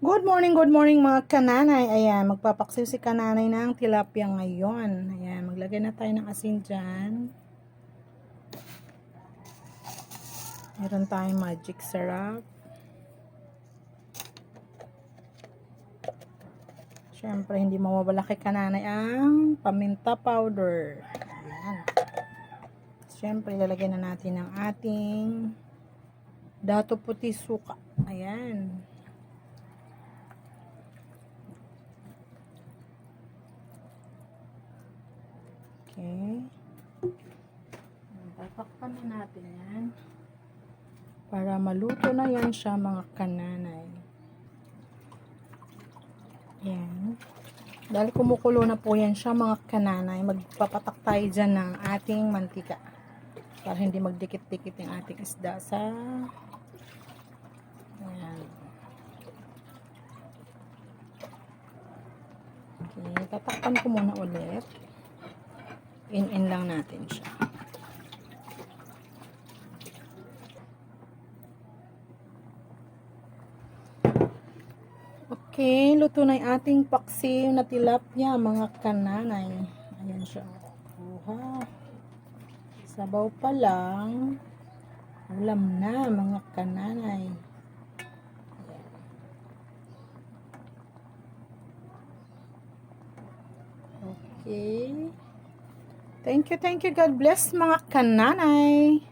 Good morning mga kananay. Ayan, magpapaksiw si kananay ng tilapia ngayon. Ayan, maglagay na tayo ng asin dyan. Meron tayong magic syrup. Siyempre, hindi mawawala kay kananay ang paminta powder. Ayan. Siyempre, ilalagay na natin ang ating dato puti suka. Ayan. Okay. Tatakpan na natin yan. Para maluto na yan siya mga kananay. Yan. Dahil kumukulo na po yan siya mga kananay, magpapatak tayo dyan ng ating mantika. Para hindi magdikit-dikit yung ating isda sa... Ayan. Okay, tatakpan ko muna ulit. In lang natin siya. Okay, luto na yung ating paksiw na tilapia mga kananay. Ayan siya. Wow. Sabaw pa lang. Ulam na mga kananay. Okay. Thank you. God bless mga kananay.